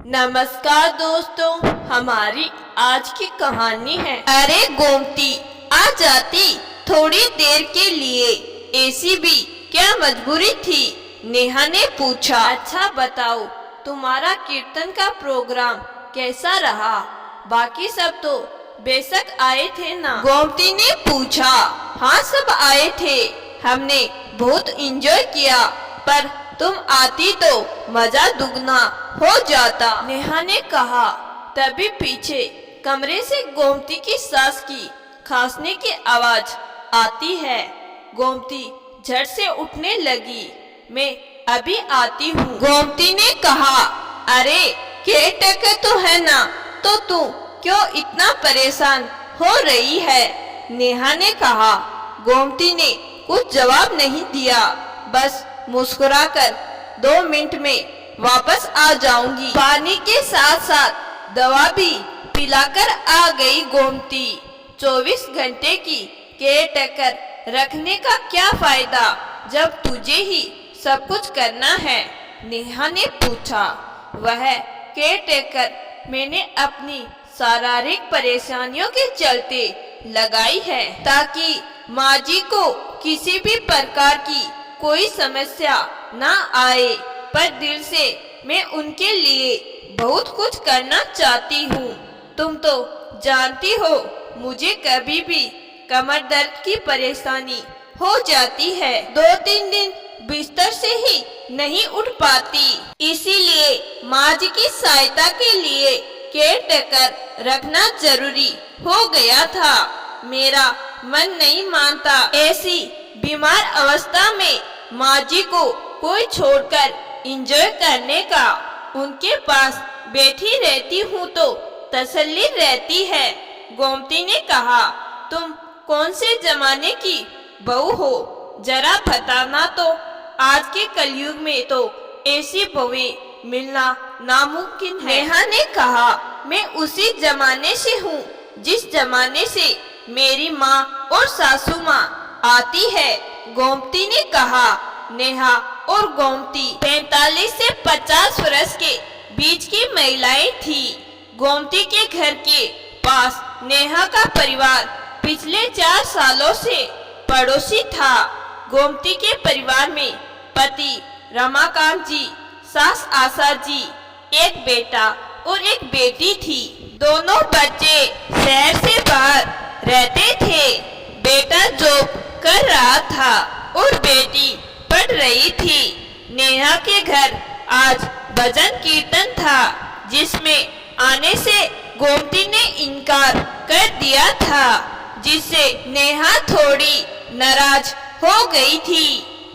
नमस्कार दोस्तों, हमारी आज की कहानी है। अरे गोमती, आ जाती थोड़ी देर के लिए, ऐसी भी क्या मजबूरी थी? नेहा ने पूछा। अच्छा बताओ, तुम्हारा कीर्तन का प्रोग्राम कैसा रहा? बाकी सब तो बेशक आए थे ना? गोमती ने पूछा। हाँ, सब आए थे, हमने बहुत एंजॉय किया, पर तुम आती तो मजा दुगना हो जाता, नेहा ने कहा। तभी पीछे कमरे से गोमती की सांस की खांसने की आवाज आती है। गोमती झट से उठने लगी। मैं अभी आती हूँ, गोमती ने कहा। अरे केयरटेकर तो है ना, तो तू क्यों इतना परेशान हो रही है? नेहा ने कहा। गोमती ने कुछ जवाब नहीं दिया, बस मुस्कुराकर 2 मिनट में वापस आ जाऊंगी। पानी के साथ साथ दवा भी पिलाकर आ गई गोमती। 24 घंटे की केयरटेकर रखने का क्या फायदा जब तुझे ही सब कुछ करना है? नेहा ने पूछा। वह केयरटेकर मैंने अपनी शारीरिक परेशानियों के चलते लगाई है, ताकि माँ जी को किसी भी प्रकार की कोई समस्या ना आए, पर दिल से मैं उनके लिए बहुत कुछ करना चाहती हूँ। तुम तो जानती हो, मुझे कभी भी कमर दर्द की परेशानी हो जाती है, 2-3 दिन बिस्तर से ही नहीं उठ पाती। इसीलिए माँ जी की सहायता के लिए केयरटेकर रखना जरूरी हो गया था। मेरा मन नहीं मानता, ऐसी बीमार अवस्था में माँ जी को कोई छोड़कर एंजॉय करने का। उनके पास बैठी रहती हूँ तो तसल्ली रहती है, गोमती ने कहा। तुम कौन से जमाने की बहू हो, जरा बताना तो। आज के कलयुग में तो ऐसी बहुएं मिलना नामुमकिन है, नेहा ने कहा। मैं उसी जमाने से हूँ जिस जमाने से मेरी माँ और सासू माँ आती है, गोमती ने कहा। नेहा और गोमती 45 से 50 वर्ष के बीच की महिलाएं थी। गोमती के घर के पास नेहा का परिवार पिछले 4 सालों से पड़ोसी था। गोमती के परिवार में पति रमाकांत जी, सास आशा जी, एक बेटा और एक बेटी थी। दोनों बच्चे शहर से बाहर रहते थे। बेटा जॉब कर रहा था और बेटी पढ़ रही थी। नेहा के घर आज भजन कीर्तन था, जिसमें आने से गोमती ने इनकार कर दिया था, जिससे नेहा थोड़ी नाराज हो गई थी।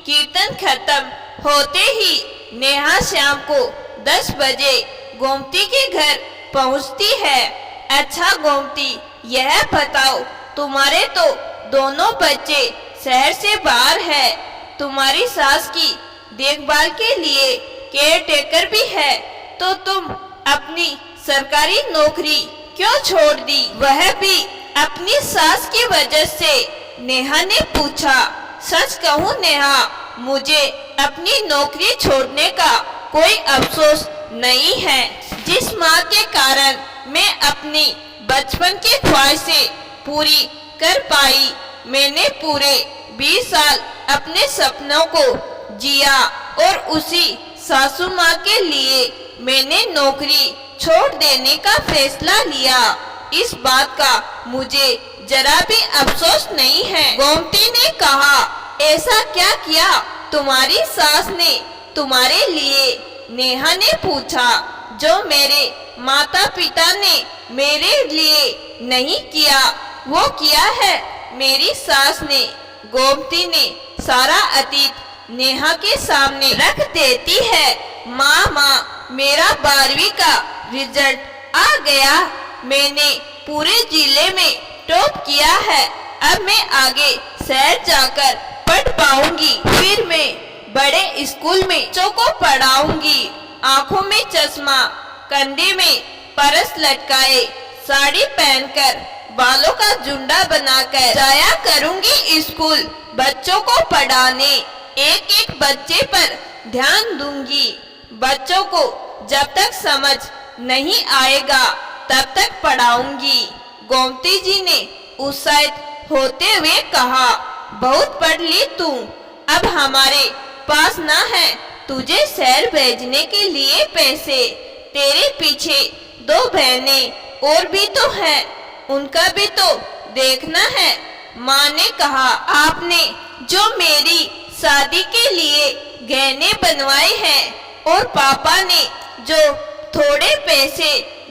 कीर्तन खत्म होते ही नेहा शाम को 10 बजे गोमती के घर पहुंचती है। अच्छा गोमती, यह बताओ, तुम्हारे तो दोनों बच्चे शहर से बाहर है, तुम्हारी सास की देखभाल के लिए केयरटेकर भी है, तो तुम अपनी सरकारी नौकरी क्यों छोड़ दी? वह भी अपनी सास की वजह से, नेहा ने पूछा। सच कहूँ नेहा, मुझे अपनी नौकरी छोड़ने का कोई अफसोस नहीं है। जिस माँ के कारण मैं अपनी बचपन की ख्वाहिशें पूरी कर पाई, मैंने पूरे 20 साल अपने सपनों को जिया, और उसी सासू माँ के लिए मैंने नौकरी छोड़ देने का फैसला लिया। इस बात का मुझे जरा भी अफसोस नहीं है, गोमती ने कहा। ऐसा क्या किया तुम्हारी सास ने तुम्हारे लिए? नेहा ने पूछा। जो मेरे माता पिता ने मेरे लिए नहीं किया, वो किया है मेरी सास ने। गोमती ने सारा अतीत नेहा के सामने रख देती है। माँ, मेरा 12वीं का रिजल्ट आ गया, मैंने पूरे जिले में टॉप किया है। अब मैं आगे शहर जाकर पढ़ पाऊंगी, फिर मैं बड़े स्कूल में बच्चों को पढ़ाऊंगी। आँखों में चश्मा, कंधे में परस लटकाए, साड़ी पहनकर, बालों का झुंडा बनाकर जाया करूंगी स्कूल, बच्चों को पढ़ाने। एक एक बच्चे पर ध्यान दूंगी, बच्चों को जब तक समझ नहीं आएगा तब तक पढ़ाऊंगी। गोमती जी ने उत्साहित होते हुए कहा, बहुत पढ़ ली तू, अब हमारे पास ना है तुझे शहर भेजने के लिए पैसे। तेरे पीछे 2 बहनें और भी तो हैं, उनका भी तो देखना है। माँ ने कहा, आपने जो मेरी शादी के लिए गहने बनवाए हैं और पापा ने जो थोड़े पैसे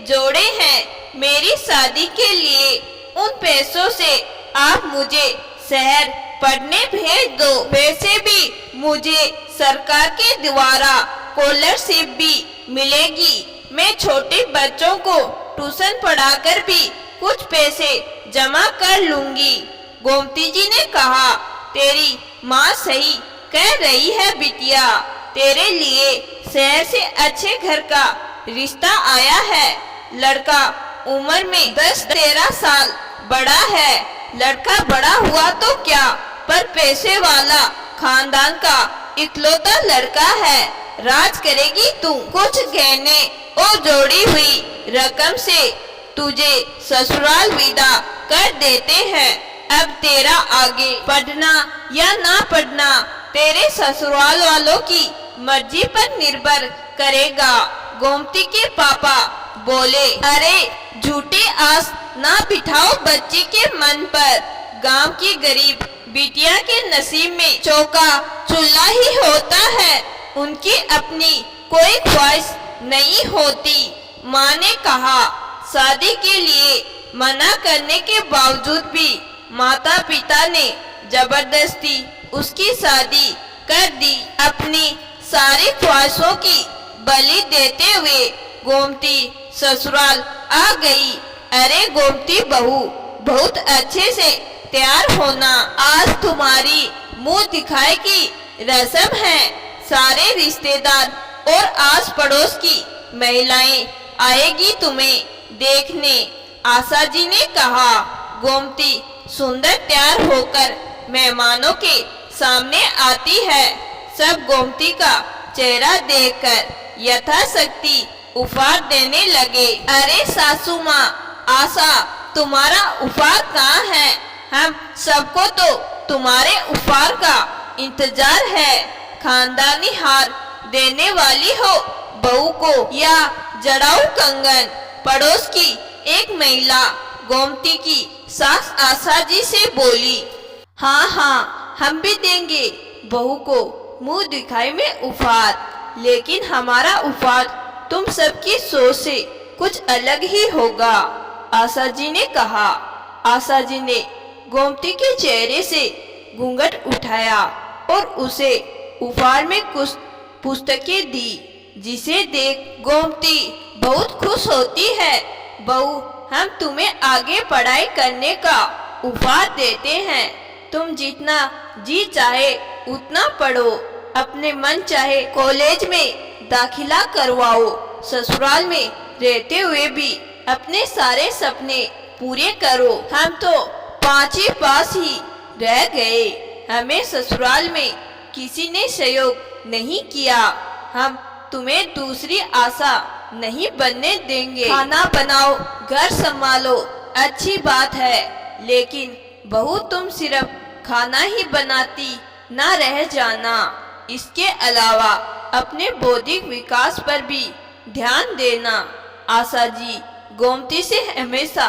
जोड़े हैं मेरी शादी के लिए, उन पैसों से आप मुझे शहर पढ़ने भेज दो। वैसे भी मुझे सरकार के द्वारा स्कॉलरशिप भी मिलेगी। मैं छोटे बच्चों को ट्यूशन पढ़ाकर भी कुछ पैसे जमा कर लूंगी। गोमती जी ने कहा, तेरी माँ सही कह रही है बिटिया, तेरे लिए शहर से अच्छे घर का रिश्ता आया है। लड़का उम्र में 10-13 साल बड़ा है। लड़का बड़ा हुआ तो क्या, पर पैसे वाला खानदान का इकलौता लड़का है। राज करेगी तू। कुछ गहने और जोड़ी हुई रकम से तुझे ससुराल विदा कर देते हैं। अब तेरा आगे पढ़ना या ना पढ़ना तेरे ससुराल वालों की मर्जी पर निर्भर करेगा। गोमती के पापा बोले, अरे झूठी आस ना बिठाओ बच्ची के मन पर। गांव की गरीब बिटिया के नसीब में चौका चूल्हा ही होता है, उनकी अपनी कोई ख्वाहिश नहीं होती। माँ ने कहा, शादी के लिए मना करने के बावजूद भी माता पिता ने जबरदस्ती उसकी शादी कर दी। अपनी सारी ख्वाहिशों की बलि देते हुए गोमती ससुराल आ गई। अरे गोमती बहू, बहुत अच्छे से तैयार होना, आज तुम्हारी मुंह दिखाई की रस्म है। सारे रिश्तेदार और आस पड़ोस की महिलाएं आएगी तुम्हें देखने। आशा जी ने कहा। गोमती सुंदर तैयार होकर मेहमानों के सामने आती है। सब गोमती का चेहरा देखकर यथाशक्ति उपहार देने लगे। अरे सासू माँ, आशा तुम्हारा उपहार कहाँ है? हम सबको तो तुम्हारे उपहार का इंतजार है। खानदानी हार देने वाली हो बहू को या जड़ाऊ कंगन? पड़ोस की एक महिला गोमती की सास आशा जी से बोली। हाँ हाँ, हम भी देंगे बहू को मुंह दिखाई में उपहार, लेकिन हमारा उपहार तुम सबकी सोच से कुछ अलग ही होगा, आशा जी ने कहा। आशा जी ने गोमती के चेहरे से घूंघट उठाया और उसे उपहार में कुछ पुस्तकें दी, जिसे देख गोमती बहुत खुश होती है। बहू, हम तुम्हें आगे पढ़ाई करने का उपहार देते हैं। तुम जितना जी चाहे उतना पढ़ो, अपने मन चाहे कॉलेज में दाखिला करवाओ। ससुराल में रहते हुए भी अपने सारे सपने पूरे करो। हम तो 5वीं पास ही रह गए, हमें ससुराल में किसी ने सहयोग नहीं किया। हम तुम्हें दूसरी आशा नहीं बनने देंगे। खाना बनाओ, घर संभालो, अच्छी बात है, लेकिन बहू तुम सिर्फ खाना ही बनाती ना रह जाना। इसके अलावा अपने बौद्धिक विकास पर भी ध्यान देना, आशा जी गोमती से हमेशा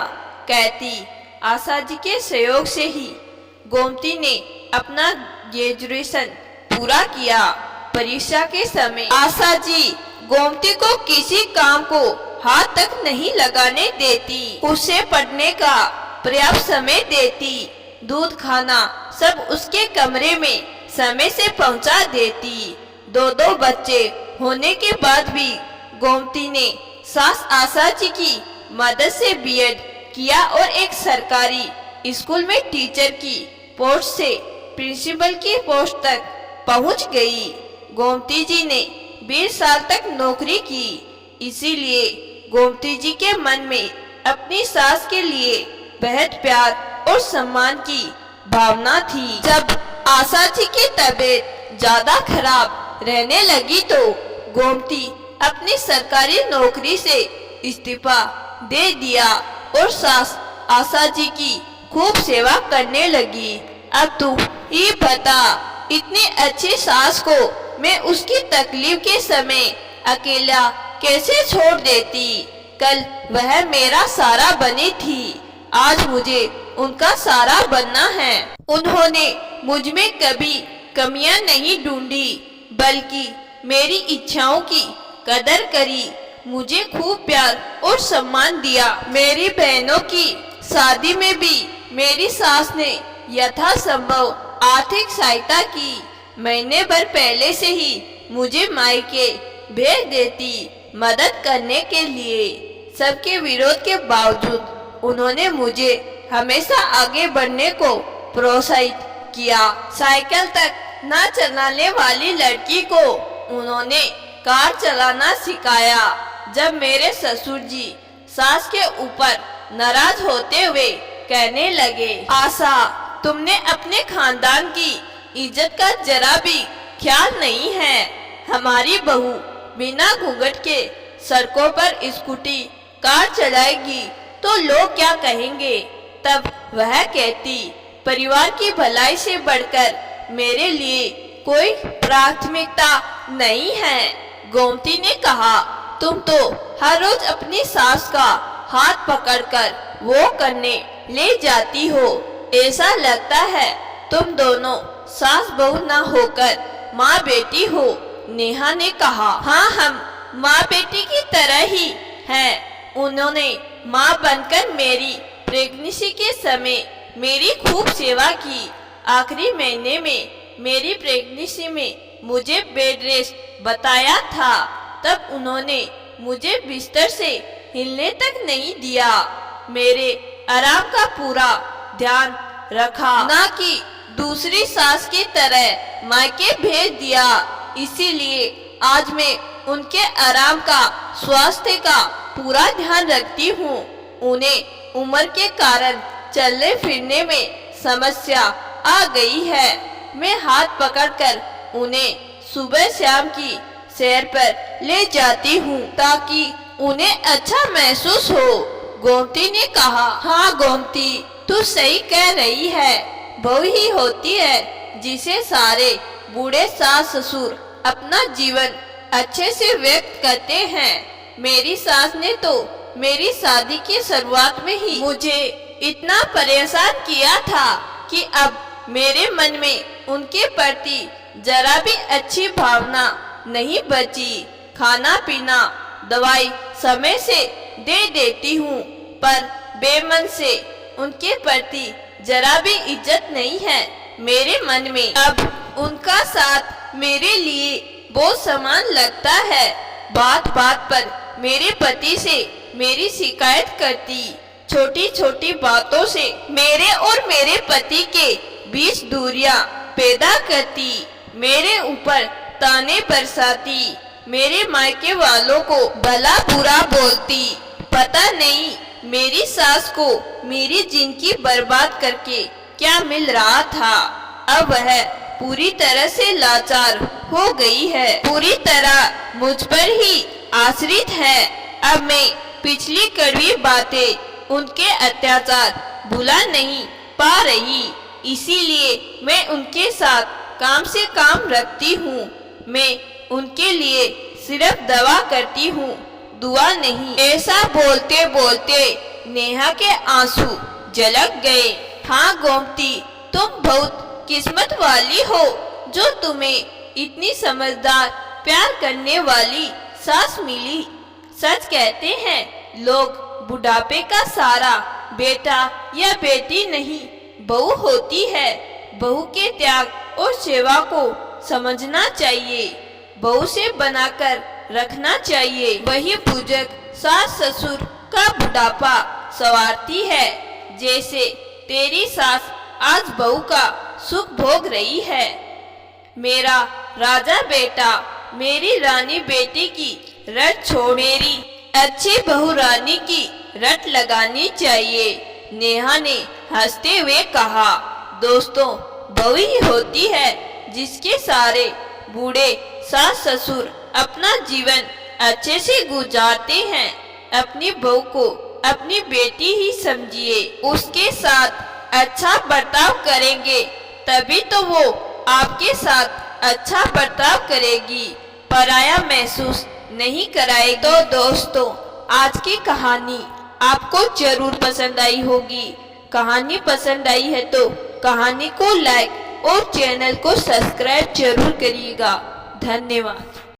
कहती। आशा जी के सहयोग से ही गोमती ने अपना ग्रेजुएशन पूरा किया। परीक्षा के समय आशा जी गोमती को किसी काम को हाथ तक नहीं लगाने देती, उसे पढ़ने का पर्याप्त समय देती। दूध खाना सब उसके कमरे में समय से पहुंचा देती। 2 बच्चे होने के बाद भी गोमती ने सास आशा जी की मदद से बीएड किया और एक सरकारी स्कूल में टीचर की पोस्ट से प्रिंसिपल की पोस्ट तक पहुंच गई। गोमती जी ने 20 साल तक नौकरी की, इसीलिए गोमती जी के मन में अपनी सास के लिए बेहद प्यार और सम्मान की भावना थी। जब आशा जी की तबीयत ज्यादा खराब रहने लगी तो गोमती अपनी सरकारी नौकरी से इस्तीफा दे दिया और सास आशा जी की खूब सेवा करने लगी। अब तू ही बता, इतनी अच्छी सास को मैं उसकी तकलीफ के समय अकेला कैसे छोड़ देती। कल वह मेरा सारा बनी थी, आज मुझे उनका सारा बनना है। उन्होंने मुझ में कभी कमियां नहीं ढूंढी, बल्कि मेरी इच्छाओं की कदर करी, मुझे खूब प्यार और सम्मान दिया। मेरी बहनों की शादी में भी मेरी सास ने यथासंभव आर्थिक सहायता की। महीने भर पहले से ही मुझे मायके भेज देती मदद करने के लिए। सबके विरोध के बावजूद उन्होंने मुझे हमेशा आगे बढ़ने को प्रोत्साहित किया। साइकिल तक न चलाने वाली लड़की को उन्होंने कार चलाना सिखाया। जब मेरे ससुर जी सास के ऊपर नाराज होते हुए कहने लगे, आशा, तुमने अपने खानदान की इज्जत का जरा भी ख्याल नहीं है। हमारी बहू बिना घूंघट के सड़कों पर स्कूटी कार चलाएगी तो लोग क्या कहेंगे। तब वह कहती, परिवार की भलाई से बढ़कर मेरे लिए कोई प्राथमिकता नहीं है। गोमती ने कहा, तुम तो हर रोज अपनी सास का हाथ पकड़कर वो करने ले जाती हो, ऐसा लगता है तुम दोनों सास बहू न होकर माँ बेटी हो। नेहा ने कहा, हाँ, हम माँ बेटी की तरह ही हैं। उन्होंने माँ बनकर मेरी प्रेगनेंसी के समय मेरी खूब सेवा की। आखिरी महीने में मेरी प्रेगनेंसी में मुझे बेड रेस्ट बताया था, तब उन्होंने मुझे बिस्तर से हिलने तक नहीं दिया। मेरे आराम का पूरा ध्यान रखा, ना कि दूसरी सास की तरह मायके भेज दिया। इसीलिए आज मैं उनके आराम का, स्वास्थ्य का पूरा ध्यान रखती हूँ। उन्हें उम्र के कारण चलने फिरने में समस्या आ गई है। मैं हाथ पकड़कर उन्हें सुबह शाम की सैर पर ले जाती हूँ ताकि उन्हें अच्छा महसूस हो। गोमती ने कहा, हाँ गोमती, तू सही कह रही है। बहू ही होती है जिसे सारे बूढ़े सास ससुर अपना जीवन अच्छे से व्यक्त करते हैं। मेरी सास ने तो मेरी शादी की शुरुआत में ही मुझे इतना परेशान किया था कि अब मेरे मन में उनके प्रति जरा भी अच्छी भावना नहीं बची। खाना पीना दवाई समय से दे देती हूँ, पर बेमन से उनके प्रति जरा भी इज्जत नहीं है मेरे मन में। अब उनका साथ मेरे लिए बहुत समान लगता है। बात बात पर मेरे पति से मेरी शिकायत करती, छोटी छोटी बातों से मेरे और मेरे पति के बीच दूरियां पैदा करती, मेरे ऊपर ताने बरसाती, मेरे मायके वालों को भला बुरा बोलती। पता नहीं मेरी सास को मेरी जिंदगी बर्बाद करके क्या मिल रहा था। अब वह पूरी तरह से लाचार हो गई है, पूरी तरह मुझ पर ही आश्रित है। अब मैं पिछली कड़वी बातें, उनके अत्याचार भुला नहीं पा रही, इसीलिए मैं उनके साथ काम से काम रखती हूँ। मैं उनके लिए सिर्फ दवा करती हूँ, दुआ नहीं। ऐसा बोलते बोलते नेहा के आंसू झलक गए। हाँ गोमती, तुम बहुत किस्मत वाली हो जो तुम्हें इतनी समझदार, प्यार करने वाली सास मिली। सच कहते हैं लोग, बुढ़ापे का सारा बेटा या बेटी नहीं, बहू होती है। बहू के त्याग और सेवा को समझना चाहिए, बहू से बनाकर रखना चाहिए। वही पूजक सास ससुर का बुढ़ापा संवारती है, जैसे तेरी सास आज बहू का सुख भोग रही है। मेरा राजा बेटा मेरी रानी बेटी की रट छोड़ मेरी अच्छी बहू रानी की रट लगानी चाहिए। नेहा ने हंसते हुए कहा, दोस्तों, बहू ही होती है जिसके सारे बूढ़े सास ससुर अपना जीवन अच्छे से गुजारते हैं। अपनी बहू को अपनी बेटी ही समझिए, उसके साथ अच्छा बर्ताव करेंगे तभी तो वो आपके साथ अच्छा बर्ताव करेगी, पराया महसूस नहीं कराएगी। तो दोस्तों, आज की कहानी आपको जरूर पसंद आई होगी। कहानी पसंद आई है तो कहानी को लाइक और चैनल को सब्सक्राइब जरूर करिएगा। धन्यवाद।